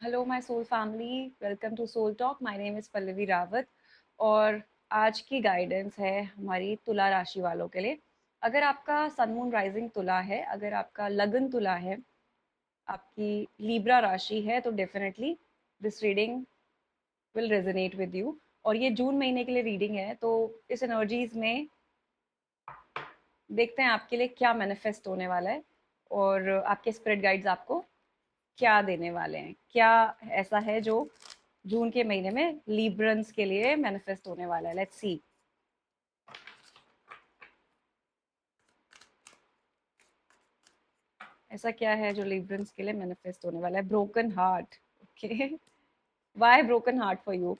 Hello my soul family, welcome to soul talk. My name is Pallavi Rawat और आज की guidance है हमारी तुला राशि वालों के लिए। अगर आपका सन मून राइजिंग तुला है, अगर आपका लगन तुला है, आपकी लीब्रा राशि है, तो definitely this reading will resonate with you. और ये जून महीने के लिए रीडिंग है, तो इस एनर्जीज में देखते हैं आपके लिए क्या मैनिफेस्ट होने वाला है और आपके स्पिरिट गाइड्स आपको क्या देने वाले हैं, क्या ऐसा है जो जून के महीने में लिब्रंस के लिए मैनिफेस्ट होने वाला है। लेट्स सी ऐसा क्या है जो लिब्रंस के लिए मैनिफेस्ट होने वाला है। Broken heart, okay. Why broken heart for you?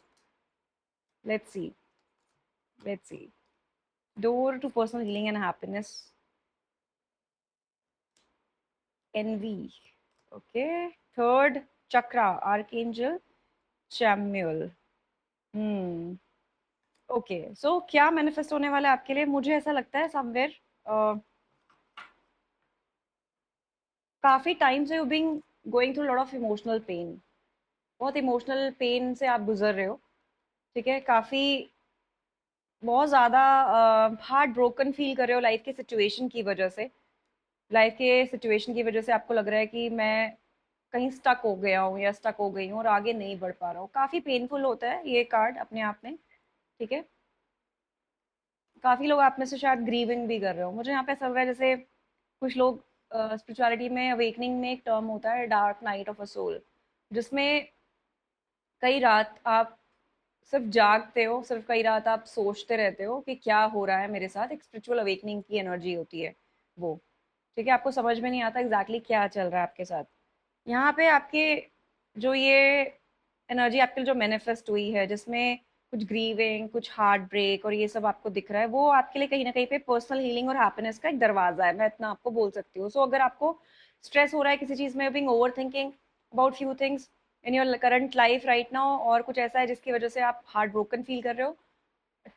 Let's see, let's see. Door to personal healing and happiness, envy, okay. Third chakra, archangel Chamuel. Hmm, okay. So क्या मैनिफेस्ट होने वाला है आपके लिए? मुझे ऐसा लगता है समवेयर काफी टाइम से you being going through lot of emotional pain. बहुत इमोशनल पेन से आप गुजर रहे हो, ठीक है। काफी बहुत ज्यादा हार्ट ब्रोकन फील कर रहे हो लाइफ के सिचुएशन की वजह से। लाइफ के सिचुएशन की वजह से आपको लग रहा है कि मैं कहीं स्टक हो गया हूँ या स्टक हो गई हूँ और आगे नहीं बढ़ पा रहा हूँ। काफी पेनफुल होता है ये कार्ड अपने आप में, ठीक है। काफी लोग आप में से शायद ग्रीविंग भी कर रहे हो। मुझे यहाँ पे ऐसा लग रहा है जैसे कुछ लोग स्पिरिचुअलिटी में अवेकनिंग में एक टर्म होता है dark night of a soul, जिसमें कई रात आप सिर्फ जागते हो, सिर्फ कई रात आप सोचते रहते हो कि क्या हो रहा है मेरे साथ। एक स्पिरिचुअल अवेकनिंग की एनर्जी होती है वो, ठीक है। आपको समझ में नहीं आता एग्जैक्टली क्या चल रहा है आपके साथ। यहाँ पे आपके जो ये एनर्जी आपके लिए जो मैनिफेस्ट हुई है, जिसमें कुछ ग्रीविंग, कुछ हार्ट ब्रेक और ये सब आपको दिख रहा है, वो आपके लिए कहीं ना कहीं पे पर्सनल हीलिंग और हैप्पीनेस का एक दरवाजा है। मैं इतना आपको बोल सकती हूँ। सो अगर आपको स्ट्रेस हो रहा है किसी चीज़ में, being over thinking about few things in your current life right now, और कुछ ऐसा है जिसकी वजह से आप हार्ट ब्रोकन फील कर रहे हो,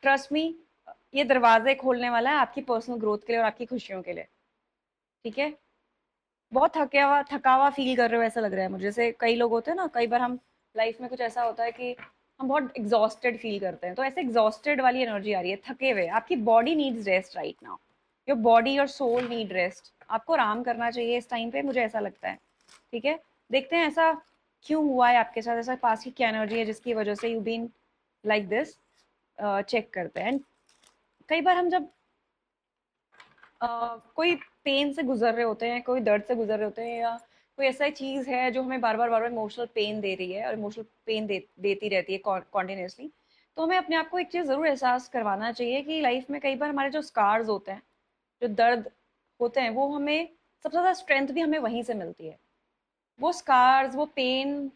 ट्रस्ट मी, ये दरवाजे खोलने वाला है आपकी पर्सनल ग्रोथ के लिए और आपकी खुशियों के लिए, ठीक है। बहुत थकावा फील कर रहे हो ऐसा लग रहा है मुझे। जैसे कई लोग होते हैं ना, कई बार हम लाइफ में कुछ ऐसा होता है कि हम बहुत एग्जॉस्टेड फील करते हैं, तो ऐसे एग्जॉस्टेड वाली एनर्जी आ रही है, थके हुए। आपकी body needs rest right now. Your body और सोल नीड रेस्ट। आपको आराम करना चाहिए इस टाइम पे, मुझे ऐसा लगता है, ठीक है। देखते हैं ऐसा क्यों हुआ है आपके साथ, ऐसा पास की क्या एनर्जी है जिसकी वजह से you been like this. Check करते हैं। कई बार हम जब कोई पेन से गुजर रहे होते हैं, कोई दर्द से गुजर रहे होते हैं, या कोई ऐसा चीज है जो हमें बार बार इमोशनल पेन दे रही है और इमोशनल पेन देती रहती है कॉन्टिन्यूसली, तो हमें अपने आप को एक चीज जरूर एहसास करवाना चाहिए कि लाइफ में कई बार हमारे जो स्कार्स होते हैं, जो दर्द होते हैं, वो हमें सबसे ज्यादा स्ट्रेंथ भी हमें वहीं से मिलती है। वो स्कार्स, वो पेन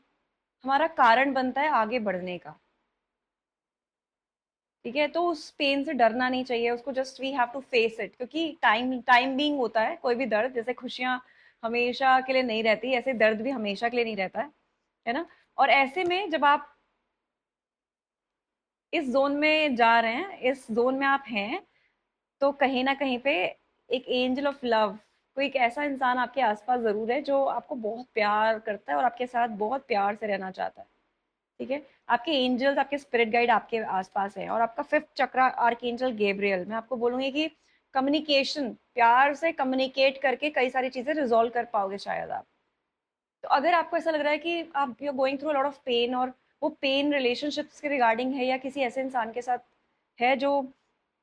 हमारा कारण बनता है आगे बढ़ने का, ठीक है। तो उस पेन से डरना नहीं चाहिए, उसको just we have to face it, क्योंकि टाइम टाइम बीइंग होता है कोई भी दर्द। जैसे खुशियां हमेशा के लिए नहीं रहती, ऐसे दर्द भी हमेशा के लिए नहीं रहता है ना। और ऐसे में जब आप इस जोन में जा रहे हैं, इस जोन में आप हैं, तो कहीं ना कहीं पे एक एंजल ऑफ लव, कोई एक ऐसा इंसान आपके आसपास जरूर है जो आपको बहुत प्यार करता है और आपके साथ बहुत प्यार से रहना चाहता है, ठीक है। आपके एंजल्स, आपके स्पिरिट गाइड आपके आसपास है। और आपका फिफ्थ चक्र आर्कएंजल गेब्रियल, मैं आपको बोलूंगी कि कम्युनिकेशन, प्यार से कम्युनिकेट करके कई सारी चीजें रिजॉल्व कर पाओगे शायद आप। तो अगर आपको ऐसा लग रहा है कि आप you going through lot of pain, और वो पेन रिलेशनशिप्स के रिगार्डिंग है या किसी ऐसे इंसान के साथ है जो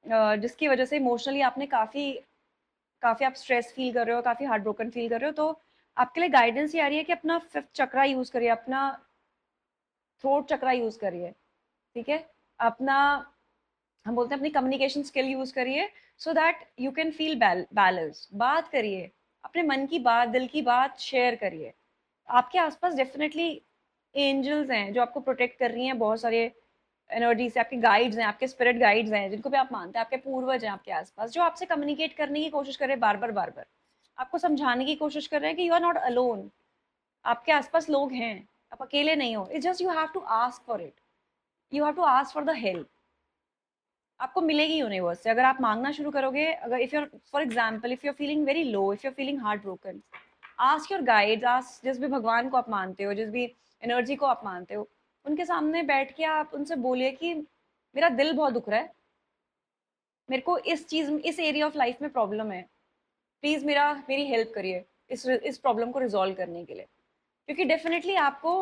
जिसकी वजह से इमोशनली आपने काफी काफी आप स्ट्रेस फील कर रहे हो, काफी हार्ट ब्रोकन फील कर रहे हो, तो आपके लिए गाइडेंस ये आ रही है कि अपना फिफ्थ चक्रा यूज करिए, अपना थ्रोट चक्रा यूज करिए, ठीक है। अपना, हम बोलते हैं अपनी कम्युनिकेशन स्किल यूज करिए, so that you can feel balance. बात करिए, अपने मन की बात, दिल की बात शेयर करिए। आपके आसपास डेफिनेटली एंजल्स हैं जो आपको प्रोटेक्ट कर रही हैं, बहुत सारे एनर्जी से। आपके गाइड्स हैं, आपके स्पिरिट गाइड्स हैं जिनको भी आप मानते हैं, आपके पूर्वज हैं आपके आसपास, जो आपसे कम्युनिकेट करने की कोशिश कर रहे हैं बार बार, आपको समझाने की कोशिश कर रहे हैं कि यू आर नॉट अलोन। आपके आसपास लोग हैं, आप अकेले नहीं हो। It's just you have to ask for it, you have to ask for the help. आपको मिलेगी यूनिवर्स से, अगर आप मांगना शुरू करोगे। अगर if your for example if you are feeling very low, if you are feeling heart broken, ask your guides, ask जिस भी भगवान को आप मानते हो, जिस भी एनर्जी को आप मानते हो, उनके सामने बैठ के आप उनसे बोलिए कि मेरा दिल बहुत दुख रहा है, मेरे को इस एरिया ऑफ लाइफ में प्रॉब्लम है, प्लीज मेरी हेल्प करिए इस प्रॉब्लम को रिजॉल्व करने के लिए। क्योंकि डेफिनेटली आपको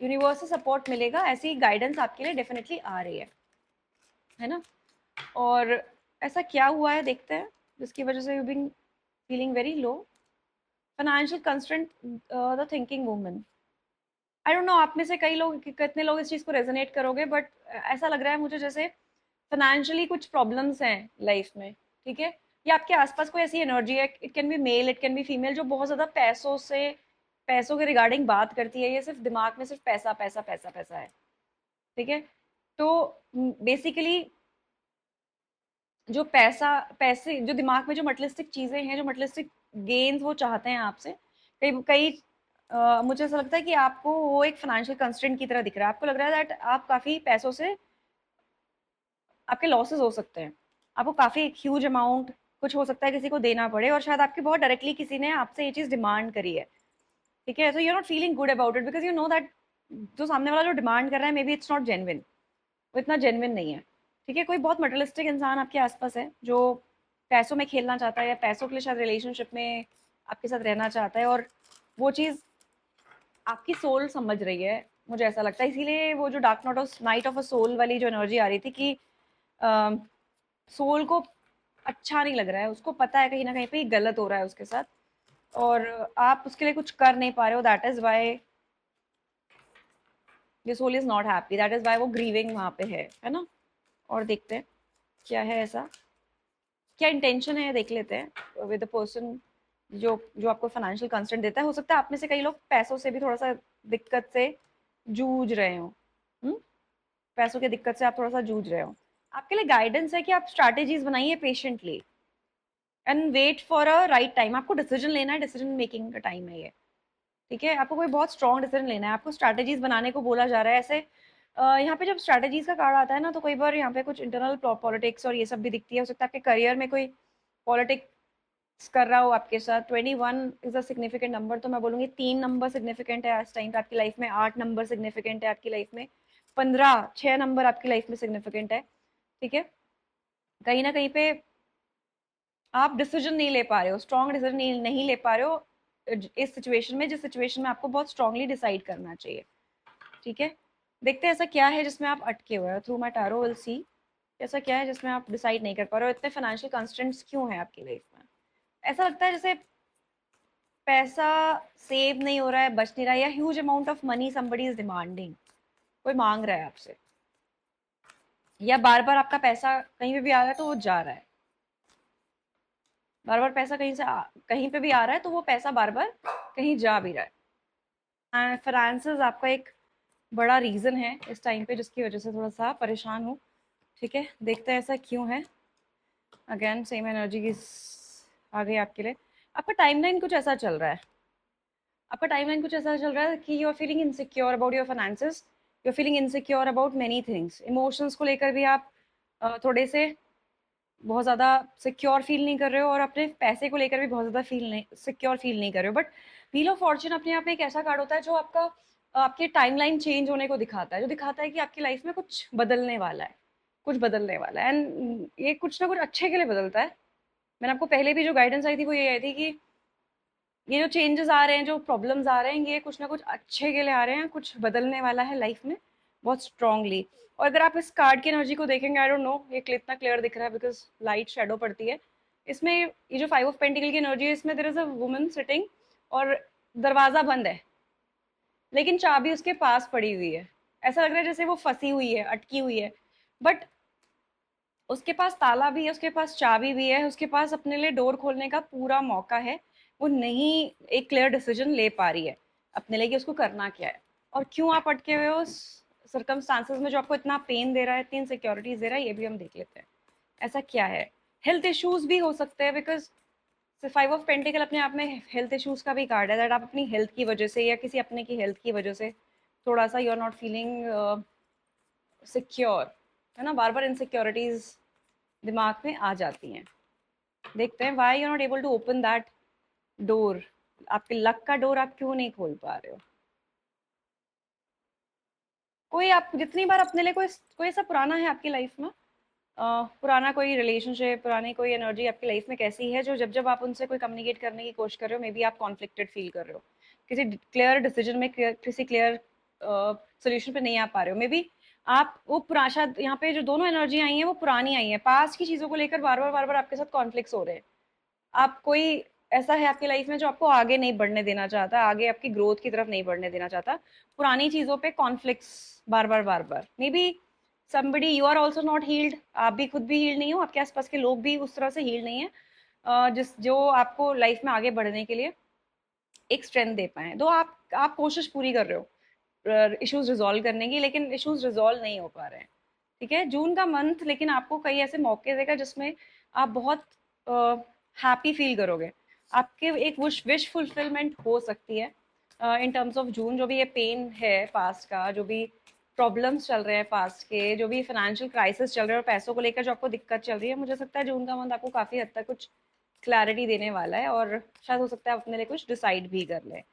यूनिवर्स से सपोर्ट मिलेगा, ऐसी गाइडेंस आपके लिए डेफिनेटली आ रही है ना। और ऐसा क्या हुआ है देखते हैं जिसकी वजह से you being feeling very low. Financial constraint, the thinking woman. I don't know आप में से कई लोग कितने लोग इस चीज को रेजोनेट करोगे, बट ऐसा लग रहा है मुझे जैसे फाइनेंशियली कुछ प्रॉब्लम्स हैं लाइफ में, ठीक है। या आपके आसपास कोई ऐसी एनर्जी है, it can be male it can be female, जो बहुत ज्यादा पैसों के रिगार्डिंग बात करती है, ये सिर्फ दिमाग में सिर्फ पैसा पैसा पैसा पैसा है, ठीक है। तो बेसिकली जो पैसे जो दिमाग में जो मटलिस्टिक चीजें हैं, जो मटलिस्टिक गेन्स वो चाहते हैं आपसे, कई कई मुझे ऐसा लगता है कि आपको वो एक फाइनेंशियल कंस्ट्रेंट की तरह दिख रहा है। आपको लग रहा है दैट आप काफी पैसों से आपके लॉसेस हो सकते हैं, आपको काफी एक ह्यूज अमाउंट कुछ हो सकता है किसी को देना पड़े, और शायद आपकी बहुत डायरेक्टली किसी ने आपसे ये चीज डिमांड करी है, ठीक है। So you are not feeling good about it because you know that जो सामने वाला जो डिमांड कर रहा है may be it's not genuine, वो इतना जेन्युइन नहीं है, ठीक है। कोई बहुत मटेरियलिस्टिक इंसान आपके आसपास है जो पैसों में खेलना चाहता है, या पैसों के लिए शायद रिलेशनशिप में आपके साथ रहना चाहता है, और वो चीज़ आपकी सोल समझ रही है, मुझे ऐसा लगता है। इसीलिए वो जो dark night of a soul वाली जो एनर्जी आ रही थी कि सोल को अच्छा नहीं लग रहा है, उसको पता है कहीं ना कहीं पे ये गलत हो रहा है उसके साथ, और आप उसके लिए कुछ कर नहीं पा रहे हो, that is why your soul is not happy, that is why वो ग्रीविंग वहां पे है ना। और देखते हैं क्या है ऐसा, क्या इंटेंशन है देख लेते हैं विद द पर्सन जो जो आपको फाइनेंशियल कंस्ट्रेंट देता है। हो सकता है आप में से कई लोग पैसों से भी थोड़ा सा दिक्कत से जूझ रहे हो, हम्म? पैसों की दिक्कत से आप थोड़ा सा जूझ रहे हो। आपके लिए गाइडेंस है कि आप स्ट्रैटेजीज बनाइए patiently and wait for a right time. आपको डिसीजन लेना है, डिसीजन मेकिंग का टाइम है ये, ठीक है। आपको कोई बहुत स्ट्रॉन्ग डिसीजन लेना है, आपको स्ट्रैटेजीज बनाने को बोला जा रहा है ऐसे। यहाँ पे जब स्ट्रैटेजीज का कार्ड आता है ना, तो कई बार यहाँ पे कुछ इंटरनल पॉलिटिक्स और ये सब भी दिखती है। हो सकता है आपके करियर में कोई पॉलिटिक्स कर रहा हो आपके साथ। 21 इज अ सिग्निफिकेंट नंबर, तो मैं बोलूंगी 3 नंबर सिग्निफिकेंट है इस टाइम पे आपकी लाइफ में, 8 नंबर सिग्निफिकेंट है आपकी लाइफ में, 6 नंबर आपकी लाइफ में सिग्निफिकेंट है, ठीक है। कहीं ना कहीं पे आप डिसीजन नहीं ले पा रहे हो, स्ट्रॉन्ग डिसीजन नहीं ले पा रहे हो इस सिचुएशन में, जिस सिचुएशन में आपको बहुत स्ट्रांगली डिसाइड करना चाहिए, ठीक है। देखते हैं ऐसा क्या है जिसमें आप अटके हुए हो। Through my tarot will see ऐसा क्या है जिसमें आप डिसाइड नहीं कर पा रहे हो। इतने फाइनेंशियल कंस्ट्रेंट्स क्यों है आपकी लाइफ में? ऐसा लगता है जैसे पैसा सेव नहीं हो रहा है, बच नहीं रहा है, या huge amount of money somebody is demanding, कोई मांग रहा है आपसे, या बार बार आपका पैसा कहीं पे भी आ रहा है तो वो जा रहा है, बार बार पैसा कहीं पे भी आ रहा है तो वो पैसा बार बार कहीं जा भी रहा है। फाइनेंसेस आपका एक बड़ा रीजन है इस टाइम पे जिसकी वजह से थोड़ा सा परेशान हूँ, ठीक है। देखते हैं ऐसा क्यों है। अगेन सेम एनर्जी की आ गई आपके लिए। आपका टाइमलाइन कुछ ऐसा चल रहा है, आपका टाइमलाइन कुछ ऐसा चल रहा है कि you are feeling insecure about your finances, you are feeling insecure about many things. Emotions को लेकर भी आप थोड़े से बहुत ज़्यादा सिक्योर फील नहीं कर रहे हो, और अपने पैसे को लेकर भी बहुत ज़्यादा सिक्योर फील नहीं कर रहे हो। बट व्हील ऑफ फॉर्च्यून अपने आप में एक ऐसा कार्ड होता है जो आपके टाइमलाइन चेंज होने को दिखाता है, जो दिखाता है कि आपकी लाइफ में कुछ बदलने वाला है, कुछ बदलने वाला है, एंड ये कुछ ना कुछ अच्छे के लिए बदलता है। मैंने आपको पहले भी जो गाइडेंस आई थी वो ये आई थी कि ये जो चेंजेस आ रहे हैं, जो प्रॉब्लम्स आ रहे हैं, ये कुछ ना कुछ अच्छे के लिए आ रहे हैं, कुछ बदलने वाला है लाइफ में बहुत स्ट्रांगली। और अगर आप इस कार्ड की एनर्जी को देखेंगे, आई डोंट नो ये इतना क्लियर दिख रहा है बिकॉज लाइट शेडो पड़ती है इसमें। ये जो 5 ऑफ पेंटिकल की एनर्जी है, इसमें there is a woman sitting, और दरवाजा बंद है लेकिन चाबी उसके पास पड़ी हुई है। ऐसा लग रहा है जैसे वो फंसी हुई है, अटकी हुई है, बट उसके पास ताला भी है, उसके पास चाबी भी है, उसके पास अपने लिए डोर खोलने का पूरा मौका है। वो नहीं एक क्लियर डिसीजन ले पा रही है अपने लिए कि उसको करना क्या है, और क्यों आप अटके हुए हो उस सर्कमस्टांसेस में जो आपको इतना पेन दे रहा है, इतनी इनसिक्योरिटीज दे रहा है, ये भी हम देख लेते हैं ऐसा क्या है। हेल्थ इश्यूज भी हो सकते हैं बिकॉज 5 ऑफ पेंटिकल अपने आप में हेल्थ इश्यूज का भी कार्ड है, दैट आप अपनी हेल्थ की वजह से या किसी अपने की हेल्थ की वजह से थोड़ा सा you are not feeling secure, है ना। बार बार इनसिक्योरिटीज दिमाग में आ जाती हैं। देखते हैं why you not able to open that door, आपके लक का डोर आप क्यों नहीं खोल पा रहे हो। कोई आप जितनी बार अपने लिए कोई कोई ऐसा पुराना है आपकी लाइफ में, पुराना कोई रिलेशनशिप, पुरानी कोई एनर्जी आपकी लाइफ में कैसी है जो जब जब आप उनसे कोई कम्युनिकेट करने की कोशिश कर रहे हो, मे बी आप कॉन्फ्लिक्टेड फील कर रहे हो, किसी क्लियर डिसीजन में, किसी क्लियर सोल्यूशन पे नहीं आ पा रहे हो, मे बी आप वो पुरा शायद यहाँ पे जो दोनों एनर्जी आई हैं वो पुरानी आई हैं, पास्ट की चीजों को लेकर बार बार आपके साथ कॉन्फ्लिक्ट्स हो रहे हैं। आप कोई ऐसा है आपकी लाइफ में जो आपको आगे नहीं बढ़ने देना चाहता, आगे आपकी ग्रोथ की तरफ नहीं बढ़ने देना चाहता, पुरानी चीजों पे conflicts bar bar may be somebody you are also not healed, आप भी खुद भी हील नहीं हो, आपके आसपास के लोग भी उस तरह से हील नहीं है जिस जो आपको लाइफ में आगे बढ़ने के लिए एक स्ट्रेंथ दे पाए। तो आप कोशिश पूरी कर रहे हो इश्यूज रिजॉल्व करने की, लेकिन इश्यूज रिजॉल्व नहीं हो पा रहे हैं। ठीक है, जून का मंथ लेकिन आपको कई ऐसे मौके देगा जिसमें आप बहुत हैप्पी फील करोगे, आपके एक विश फुलफिलमेंट हो सकती है इन टर्म्स ऑफ जून। जो भी ये पेन है पास्ट का, जो भी प्रॉब्लम्स चल रहे हैं पास्ट के, जो भी फाइनेंशियल क्राइसिस चल रहे हैं और पैसों को लेकर जो आपको दिक्कत चल रही है, मुझे लगता है जून का मंथ आपको काफी हद तक कुछ क्लैरिटी देने वाला है, और शायद हो सकता है आप अपने लिए कुछ डिसाइड भी कर ले।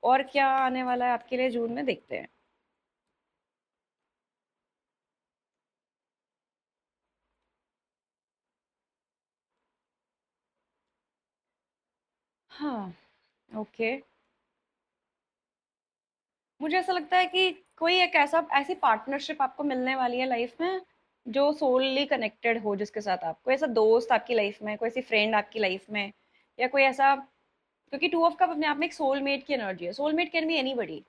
और क्या आने वाला है आपके लिए जून में, देखते हैं। हाँ, ओके। मुझे ऐसा लगता है कि कोई एक ऐसी पार्टनरशिप आपको मिलने वाली है लाइफ में जो सोलली कनेक्टेड हो, जिसके साथ आप कोई ऐसा दोस्त आपकी लाइफ में, कोई ऐसी फ्रेंड आपकी लाइफ में, या कोई ऐसा, क्योंकि टू ऑफ कप अपने आप में एक सोलमेट की एनर्जी है। Soulmate can be anybody,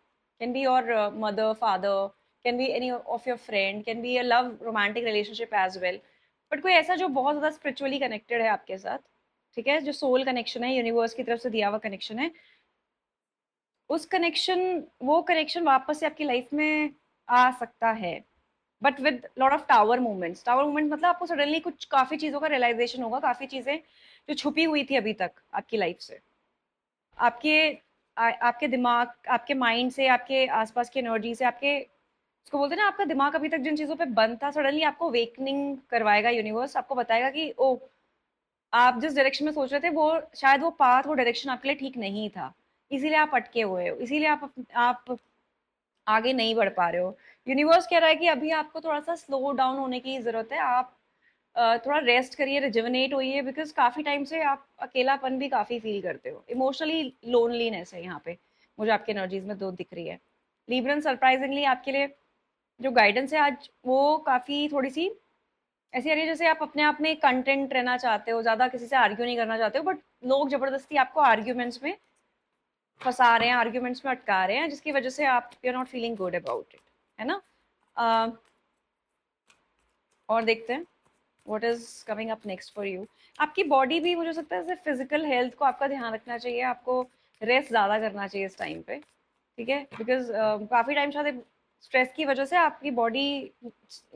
can be your mother, father, can be any of your friend, can be a love romantic relationship as well, but कोई ऐसा जो बहुत ज्यादा स्पिरिचुअली कनेक्टेड है आपके साथ, ठीक है, जो सोल कनेक्शन है, यूनिवर्स की तरफ से दिया हुआ कनेक्शन है, उस कनेक्शन वो कनेक्शन वापस से आपकी लाइफ में आ सकता है, but with lot of tower movements. Tower movement मतलब आपको सडनली कुछ काफी चीजों का रियलाइजेशन होगा, काफी चीजें जो छुपी हुई थी अभी तक आपकी लाइफ से, आपके आपके दिमाग, आपके माइंड से, आपके आसपास की एनर्जी से, आपके उसको बोलते हैं ना, आपका दिमाग अभी तक जिन चीजों पे बंद था, सडनली आपको वेकनिंग करवाएगा यूनिवर्स, आपको बताएगा कि ओ, आप जिस डायरेक्शन में सोच रहे थे वो शायद वो पाथ, वो डायरेक्शन आपके लिए ठीक नहीं था, इसीलिए आप अटके हुए हो, इसीलिए आप आगे नहीं बढ़ पा रहे हो। यूनिवर्स कह रहा है कि अभी आपको थोड़ा सा स्लो डाउन होने की जरूरत है, आप थोड़ा रेस्ट करिए, रिजुविनेट होइए, बिकॉज काफी टाइम से आप अकेलापन भी काफी फील करते हो, इमोशनली लोनलीनेस है यहाँ पे, मुझे आपकी एनर्जीज में दो दिख रही है। लिब्रन, सरप्राइजिंगली आपके लिए जो गाइडेंस है आज वो काफी थोड़ी सी ऐसी आ रही है जैसे आप अपने आप में कंटेंट रहना चाहते हो, ज्यादा किसी से आर्ग्यू नहीं करना चाहते हो, बट लोग जबरदस्ती आपको आर्ग्यूमेंट्स में फंसा रहे हैं, आर्ग्यूमेंट्स में अटका रहे हैं, जिसकी वजह से आप you are not feeling good about it, है ना। अ, और देखते हैं what is coming up next for you. आपकी बॉडी भी, मुझे लगता है फिजिकल हेल्थ को आपका ध्यान रखना चाहिए, आपको रेस्ट ज्यादा करना चाहिए इस टाइम पे, ठीक है, बिकॉज काफी टाइम शायद स्ट्रेस की वजह से आपकी बॉडी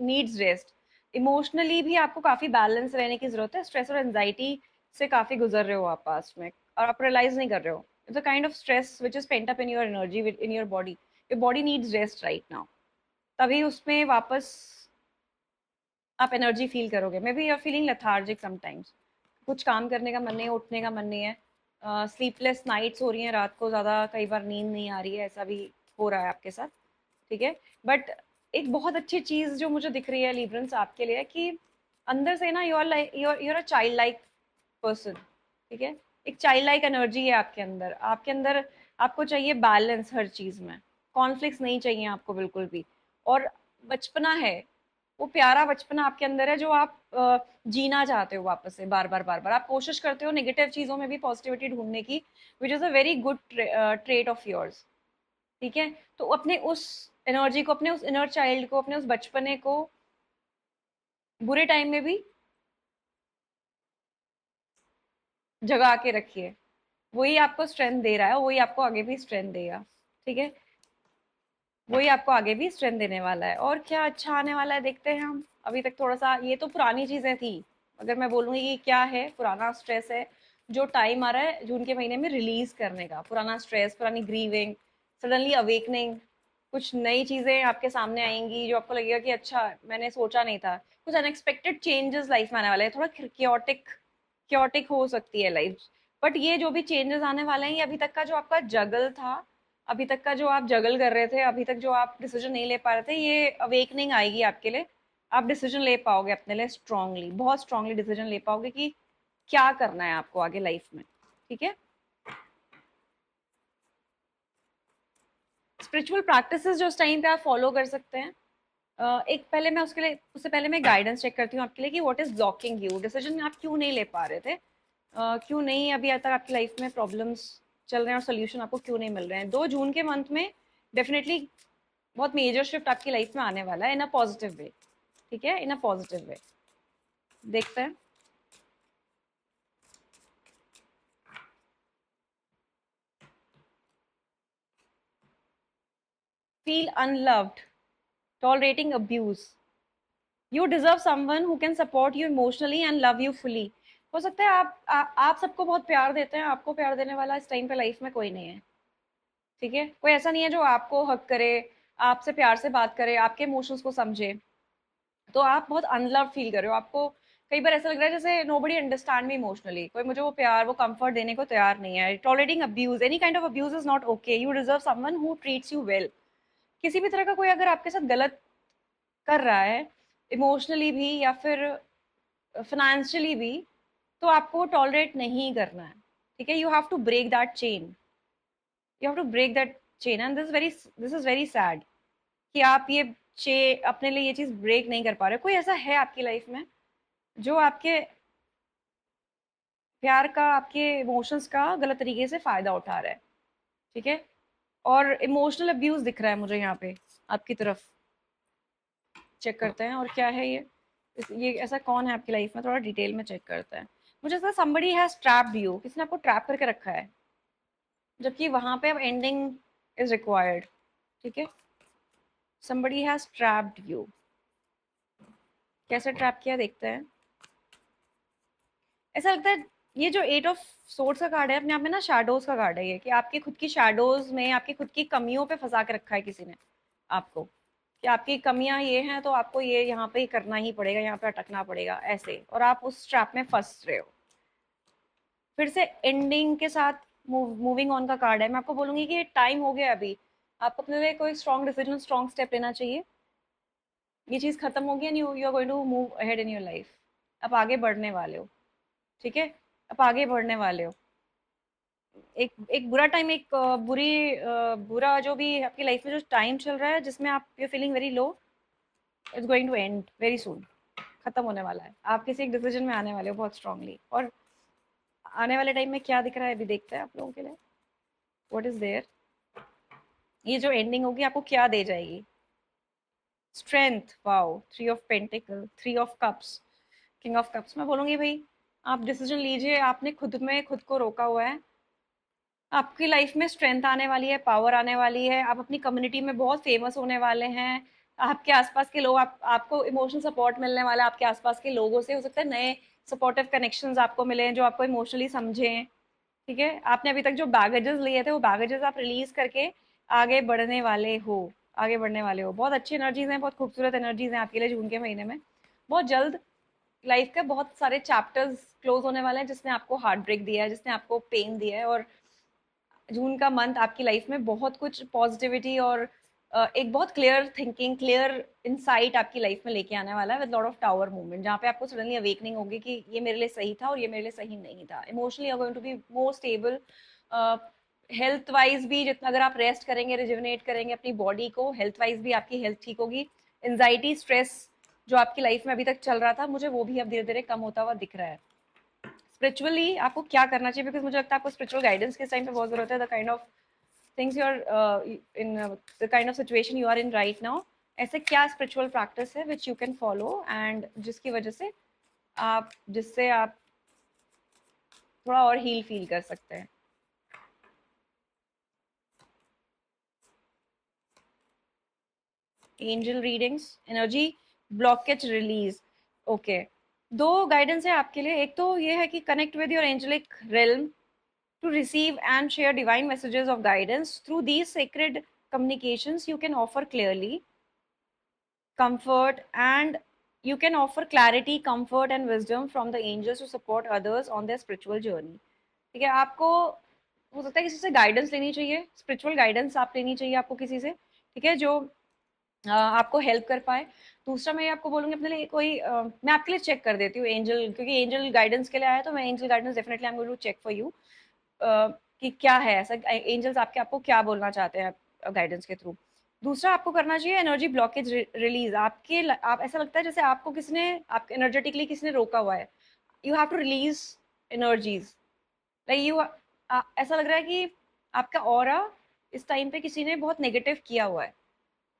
नीड्स रेस्ट। इमोशनली भी आपको काफी बैलेंस रहने की जरूरत है, स्ट्रेस और एंजाइटी से काफी गुजर रहे हो आप पास्ट में, और आप रियलाइज नहीं कर रहे हो, it's a kind of stress which is pent up in your energy, in your body needs rest right now, तभी उसमें वापस आप एनर्जी फील करोगे। May be you are feeling lethargic sometimes, कुछ काम करने का मन नहीं है, उठने का मन नहीं है, स्लीपलेस नाइट्स हो रही हैं, रात को ज़्यादा कई बार नींद नहीं आ रही है, ऐसा भी हो रहा है आपके साथ, ठीक है। बट एक बहुत अच्छी चीज़ जो मुझे दिख रही है लिब्रंस आपके लिए, कि अंदर से ना, you are a child like person, ठीक है, एक चाइल्ड लाइक एनर्जी है आपके अंदर, आपको चाहिए बैलेंस हर चीज़ में, कॉन्फ्लिक्ट्स नहीं चाहिए आपको बिल्कुल भी, और बचपना है, वो प्यारा बचपना आपके अंदर है जो आप जीना चाहते हो वापस से, बार बार आप कोशिश करते हो नेगेटिव चीजों में भी पॉजिटिविटी ढूंढने की, which is a very good trait of yours, ठीक है। तो अपने उस एनर्जी को, अपने उस इनर चाइल्ड को, अपने उस बचपने को बुरे टाइम में भी जगा के रखिए, वही आपको स्ट्रेंथ दे रहा है, वही आपको आगे भी स्ट्रेंथ देगा, ठीक है, वही आपको आगे भी स्ट्रेंथ देने वाला है। और क्या अच्छा आने वाला है देखते हैं हम। अभी तक थोड़ा सा ये तो पुरानी चीजें थी, अगर मैं बोलूंगी कि क्या है, पुराना स्ट्रेस है, जो टाइम आ रहा है जून के महीने में रिलीज करने का, पुराना स्ट्रेस, पुरानी ग्रीविंग, सडनली अवेकनिंग, कुछ नई चीजें आपके सामने आएंगी जो आपको लगेगा कि अच्छा, मैंने सोचा नहीं था, कुछ अनएक्सपेक्टेड चेंजेस लाइफ में आने वाले हैं, थोड़ा क्योटिक क्योटिक हो सकती है लाइफ, बट ये जो भी चेंजेस आने वाले हैं, ये अभी तक का जो आपका जगल था, अभी तक का जो आप जगल कर रहे थे, अभी तक जो आप डिसीजन नहीं ले पा रहे थे, ये अवेकनिंग आएगी आपके लिए। आप डिसीजन ले पाओगे अपने लिए स्ट्रांगली, बहुत स्ट्रांगली डिसीजन ले पाओगे कि क्या करना है आपको आगे लाइफ में। ठीक है। स्पिरिचुअल प्रैक्टिसेस जो उस टाइम पे आप फॉलो कर सकते हैं, एक पहले मैं उसके लिए, उससे पहले मैं गाइडेंस चेक करती हूँ आपके लिए कि what is blocking you, decision आप क्यों नहीं ले पा रहे थे, क्यों नहीं अभी तक आपकी लाइफ में प्रॉब्लम्स चल रहे हैं और सोल्यूशन आपको क्यों नहीं मिल रहे हैं। 2 जून के मंथ में डेफिनेटली बहुत मेजर शिफ्ट आपकी लाइफ में आने वाला है इन अ पॉजिटिव वे। ठीक है, इन अ पॉजिटिव वे। देखते हैं। Feel unloved, tolerating abuse, you deserve someone who can support you emotionally and love you fully. हो सकता है आप सबको बहुत प्यार देते हैं, आपको प्यार देने वाला इस टाइम पे लाइफ में कोई नहीं है। ठीक है, कोई ऐसा नहीं है जो आपको हक करे, आपसे प्यार से बात करे, आपके इमोशंस को समझे। तो आप बहुत अनलव फील कर रहे हो, आपको कई बार ऐसा लग रहा है जैसे नोबडी अंडरस्टैंड मी इमोशनली, कोई मुझे वो प्यार, वो कंफर्ट देने को तैयार नहीं है। Tolerating abuse, any kind of abuse is not okay, you deserve someone who treats you well. किसी भी तरह का कोई अगर आपके साथ गलत कर रहा है, इमोशनली भी या फिर फाइनेंशियली भी, तो आपको टॉलरेट नहीं करना है। ठीक है, you have to break that chain, you have to break that chain, and this is very sad कि आप ये चे अपने लिए ये चीज ब्रेक नहीं कर पा रहे। कोई ऐसा है आपकी लाइफ में जो आपके प्यार का, आपके इमोशंस का गलत तरीके से फायदा उठा रहा है। ठीक है, और इमोशनल अब्यूज दिख रहा है मुझे यहाँ पे आपकी तरफ। चेक करते हैं और क्या है ये, ये ऐसा कौन है आपकी लाइफ में, थोड़ा डिटेल में चेक करते हैं। मुझे ऐसा somebody has trapped you, किसी ने आपको ट्रैप करके रखा है, जबकि वहां पे अब एंडिंग इज रिक्वायर्ड। ठीक है, somebody has trapped you। कैसे ट्रैप किया देखते हैं। ऐसा लगता है ये जो 8 ऑफ सोर्ड्स का कार्ड है, अपने आप में ना शैडोज का कार्ड है ये, कि आपकी खुद की शैडोज में, आपकी खुद की कमियों पे फंसा के रखा है किसी ने आपको, कि आपकी कमियां ये हैं तो आपको ये यहाँ पे करना ही पड़ेगा, यहाँ पे अटकना पड़ेगा ऐसे, और आप उस ट्रैप में फंस रहे हो। फिर से एंडिंग के साथ मूविंग ऑन का कार्ड है। मैं आपको बोलूंगी कि टाइम हो गया अभी, आपको अपने लिए कोई स्ट्रॉन्ग डिसीजन, स्ट्रॉन्ग स्टेप लेना चाहिए। ये चीज खत्म होगी and you are going to move ahead in your life. आप आगे बढ़ने वाले हो। ठीक है, आप आगे बढ़ने वाले हो। एक एक बुरा टाइम, एक बुरा जो भी आपकी लाइफ में जो टाइम चल रहा है जिसमें आप you feeling very low, it's going to end very soon. खत्म होने वाला है, आप किसी एक डिसीजन में आने वाले हो बहुत स्ट्रांगली। और आने वाले टाइम में क्या दिख रहा है अभी देखते हैं आप लोगों के लिए, व्हाट इज देयर। ये जो एंडिंग होगी आपको क्या दे जाएगी। Strength, wow, 3 of pentacle, 3 of cups, king of cups. मैं बोलूंगी भाई आप डिसीजन लीजिए, आपने खुद में खुद को रोका हुआ है। आपकी लाइफ में स्ट्रेंथ आने वाली है, पावर आने वाली है, आप अपनी कम्युनिटी में बहुत फेमस होने वाले हैं। आपके आसपास के लोग, आपको इमोशनल सपोर्ट मिलने वाला है आपके आसपास के लोगों से। हो सकता है नए सपोर्टिव कनेक्शंस आपको मिले जो आपको इमोशनली समझें। ठीक है, आपने अभी तक जो बैगेजेस लिए थे वो बैगेजेस आप रिलीज करके आगे बढ़ने वाले हो, आगे बढ़ने वाले हो। बहुत अच्छी एनर्जीज हैं, बहुत खूबसूरत एनर्जीज हैं आपके लिए जून के महीने में। बहुत जल्द लाइफ के बहुत सारे चैप्टर्स क्लोज होने वाले हैं, जिसने आपको हार्ट ब्रेक दिया है, जिसने आपको पेन दिया है। और जून का मंथ आपकी लाइफ में बहुत कुछ पॉजिटिविटी और एक बहुत क्लियर थिंकिंग, क्लियर इनसाइट आपकी लाइफ में लेके आने वाला है, with lot of tower movement, जहाँ पे आपको सडनली अवेकनिंग होगी कि ये मेरे लिए सही था और ये मेरे लिए सही नहीं था। Emotionally are going to be more stable. Health wise भी जितना अगर आप रेस्ट करेंगे, रिजुविनेट करेंगे अपनी बॉडी को, हेल्थ वाइज भी आपकी हेल्थ ठीक होगी। एंजाइटी, स्ट्रेस जो आपकी लाइफ में अभी तक चल रहा था, मुझे वो भी अब धीरे धीरे कम होता हुआ दिख रहा है। स्पिरिचुअली आपको क्या करना चाहिए, बिकॉज मुझे लगता है आपको स्पिरिचुअल गाइडेंस के टाइम पे बहुत जरूरत है। The kind of things you are in, the kind of situation you are in right now, ऐसे क्या स्पिरिचुअल प्रैक्टिस है which you can follow, and जिसकी वजह से आप, जिससे आप थोड़ा और हील फील कर सकते हैं। Angel readings, energy blockage release. Okay, 2 guidance है आपके लिए। एक तो ये है कि connect with your angelic realm to receive and share divine messages of guidance. Through these sacred communications, you can offer clearly comfort, and you can offer clarity, comfort and wisdom from the angels to support others on their spiritual journey. ठीक है, आपको हो सकता है किसी से guidance लेनी चाहिए, स्पिरिचुअल गाइडेंस आप लेनी चाहिए आपको किसी से, ठीक है, जो आपको हेल्प कर पाए। दूसरा मैं आपको बोलूँगी अपने लिए कोई मैं आपके लिए चेक कर देती हूँ एंजल, क्योंकि एंजल गाइडेंस के लिए आया तो मैं angel guidance definitely I am going to check for you कि क्या है ऐसा, एंजल्स आपके आपको क्या बोलना चाहते हैं गाइडेंस के थ्रू। दूसरा आपको करना चाहिए एनर्जी ब्लॉकेज रिलीज। आप ऐसा लगता है जैसे आपको किसी ने, आपके एनर्जेटिकली किसी ने रोका हुआ है। You have to release energies, like you, ऐसा लग रहा है कि आपका ऑरा इस टाइम पे किसी ने बहुत नेगेटिव किया हुआ है,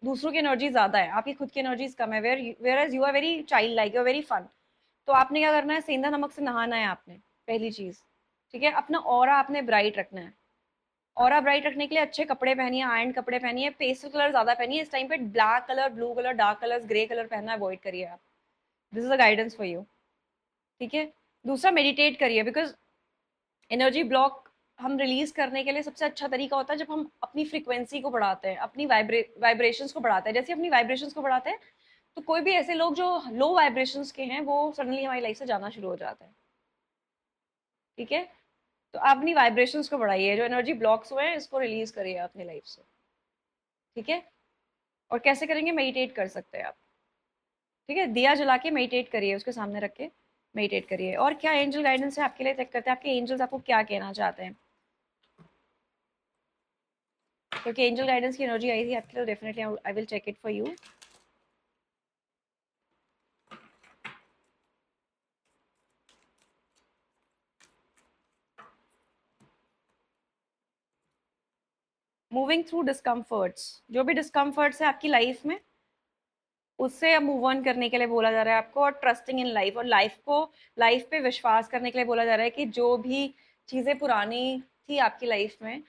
दूसरों की एनर्जी ज्यादा है, आपकी खुद की एनर्जीज कम है, where as you are very child like, you are very fun. तो आपने क्या करना है, सेंधा नमक से नहाना है आपने, पहली चीज, ठीक है। अपना ऑरा आपने ब्राइट रखना है। ऑरा ब्राइट रखने के लिए अच्छे कपड़े पहनिए, आयरन कपड़े पहनिए, पेस्टल कलर ज्यादा पहनिए इस टाइम पे, black colour, blue colour, dark colour, grey colour पहनना अवॉइड करिए आप। This is a guidance for you, ठीक है। दूसरा मेडिटेट करिए, बिकॉज एनर्जी ब्लॉक हम रिलीज करने के लिए सबसे अच्छा तरीका होता है जब हम अपनी फ्रीक्वेंसी को बढ़ाते हैं, अपनी वाइब्रेशंस को बढ़ाते हैं। जैसे अपनी वाइब्रेशंस को बढ़ाते हैं तो कोई भी ऐसे लोग जो लो वाइब्रेशंस के हैं वो सडनली हमारी लाइफ से जाना शुरू हो जाते हैं, ठीक है। तो आप अपनी वाइब्रेशंस को बढ़ाइए, जो एनर्जी ब्लॉक्स हुए हैं इसको रिलीज करिए अपनी लाइफ से, ठीक है। और कैसे करेंगे, मेडिटेट कर सकते हैं आप, ठीक है। दिया जला के मेडिटेट करिए, उसके सामने रख के मेडिटेट करिए। और क्या एंजल गाइडेंस है आपके लिए, चेक करते हैं आपके एंजल्स आपको क्या कहना चाहते हैं, क्योंकि एंजल गाइडेंस की एनर्जी आई थी आपके लिए, definitely I will check it for you. Moving through discomforts, जो भी डिस्कम्फर्ट्स है आपकी लाइफ में उससे अब मूव ऑन करने के लिए बोला जा रहा है आपको, और ट्रस्टिंग इन लाइफ, और लाइफ पे विश्वास करने के लिए बोला जा रहा है कि जो भी चीजें पुरानी थी आपकी लाइफ में,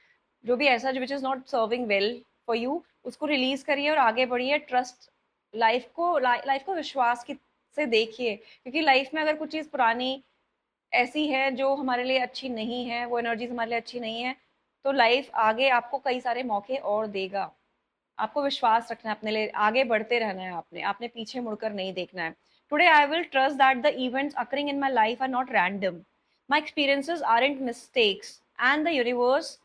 जो भी ऐसा जो which is not serving well for you, उसको रिलीज करिए और आगे बढ़िए। ट्रस्ट लाइफ को विश्वास की से देखिए, क्योंकि लाइफ में अगर कुछ चीज पुरानी ऐसी है जो हमारे लिए अच्छी नहीं है, वो एनर्जीज हमारे लिए अच्छी नहीं है, तो लाइफ आगे आपको कई सारे मौके और देगा। आपको विश्वास रखना है अपने लिए, आगे बढ़ते रहना है, आपने आपने पीछे मुड़कर नहीं देखना है। Today I will trust that the events occurring in my life are not random, my experiences aren't mistakes, and the universe,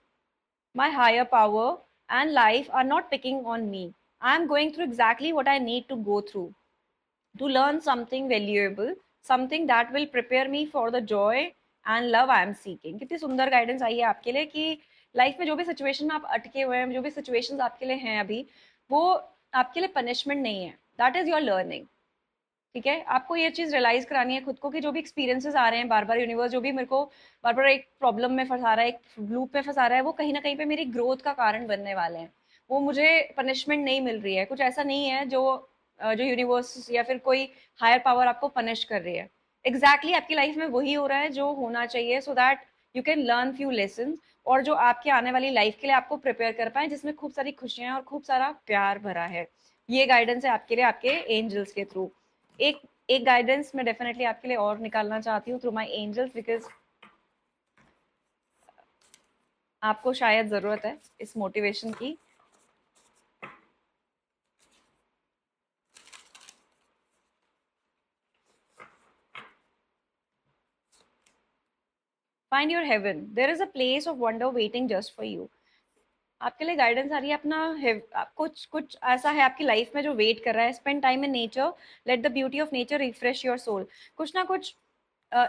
my higher power, and life are not picking on me. I am going through exactly what I need to go through to learn something valuable, something that will prepare me for the joy and love I am seeking. कितनी सुंदर guidance आई है आपके लिए कि life में जो भी situation में आप अटके हुए हैं, जो भी सिचुएशंस आपके लिए हैं अभी, वो आपके लिए पनिशमेंट नहीं है, दैट इज योर लर्निंग, ठीक है। आपको ये चीज रियलाइज करानी है खुद को कि जो भी एक्सपीरियंसेस आ रहे हैं बार बार, यूनिवर्स जो भी मेरे को बार बार एक प्रॉब्लम में फंसा रहा है, एक लूप में फंसा रहा है, वो कहीं ना कहीं पे मेरी ग्रोथ का कारण बनने वाले हैं। वो मुझे पनिशमेंट नहीं मिल रही है, कुछ ऐसा नहीं है जो जो यूनिवर्स या फिर कोई हायर पावर आपको पनिश कर रही है। एग्जैक्टली आपकी लाइफ में वही हो रहा है जो होना चाहिए, so that you can learn few lesson, और जो आपके आने वाली लाइफ के लिए आपको प्रिपेयर कर पाए, जिसमें खूब सारी खुशियां और खूब सारा प्यार भरा है। ये गाइडेंस है आपके लिए आपके एंजल्स के थ्रू। एक एक गाइडेंस मैं डेफिनेटली आपके लिए और निकालना चाहती हूँ थ्रू माय एंजल्स, बिकॉज आपको शायद जरूरत है इस मोटिवेशन की। Find your heaven, there is a place of wonder waiting just for you. आपके लिए गाइडेंस आ रही है अपना कुछ कुछ ऐसा है आपकी लाइफ में जो वेट कर रहा है। Spend time in nature, let the beauty of nature refresh your soul. कुछ ना कुछ अ,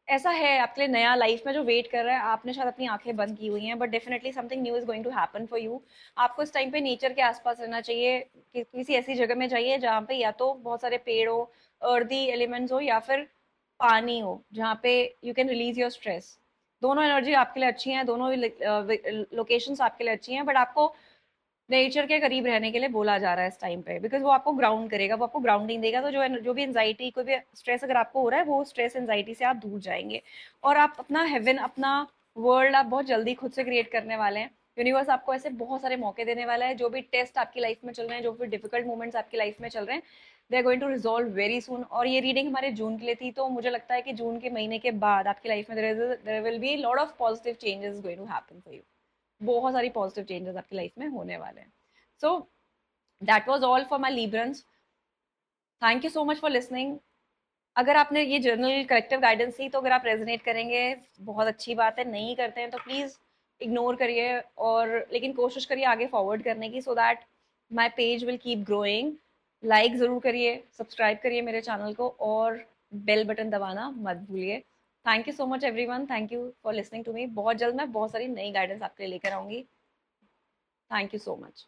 ऐसा है आपके लिए नया लाइफ में जो वेट कर रहा है। आपने शायद अपनी आंखें बंद की हुई हैं, but definitely something new is going to happen for you. आपको इस टाइम पे नेचर के आसपास रहना चाहिए, किसी ऐसी जगह में जाइए जहाँ पे या तो बहुत सारे पेड़ हो, अर्दी एलिमेंट्स हो, या फिर पानी हो, जहाँ पे you can release your stress. दोनों एनर्जी आपके लिए अच्छी हैं, दोनों लोकेशंस आपके लिए अच्छी हैं, बट आपको नेचर के करीब रहने के लिए बोला जा रहा है इस टाइम पे, बिकॉज वो आपको ग्राउंड करेगा, वो आपको ग्राउंडिंग देगा। तो जो भी एंजाइटी, कोई भी स्ट्रेस अगर आपको हो रहा है, वो स्ट्रेस एंजाइटी से आप दूर जाएंगे, और आप अपना हेवन, अपना वर्ल्ड आप बहुत जल्दी खुद से क्रिएट करने वाले हैं। यूनिवर्स आपको ऐसे बहुत सारे मौके देने वाला है, जो भी टेस्ट आपकी लाइफ में चल रहे हैं, जो भी डिफिकल्ट मोमेंट्स आपकी लाइफ में चल रहे हैं, they are going to resolve very soon. और ये रीडिंग हमारे जून के लिए थी, तो मुझे लगता है कि जून के महीने के बाद आपकी लाइफ में there will be lot of positive changes going to happen for you. बहुत सारी पॉजिटिव चेंजेस आपकी लाइफ में होने वाले हैं। So that was all for my Librans. Thank you so much for listening. अगर आपने ये जर्नल कलेक्टिव गाइडेंस थी, तो अगर आप रेजोनेट करेंगे बहुत अच्छी बात है, नहीं करते हैं तो प्लीज इग्नोर करिए, और लेकिन कोशिश करिए आगे फॉरवर्ड करने की, so that my page will keep growing. Like ज़रूर करिए, सब्सक्राइब करिए मेरे चैनल को, और बेल बटन दबाना मत भूलिए। Thank you so much everyone, thank you for listening to me. बहुत जल्द मैं बहुत सारी नई गाइडेंस आपके लिए लेकर आऊंगी। Thank you so much.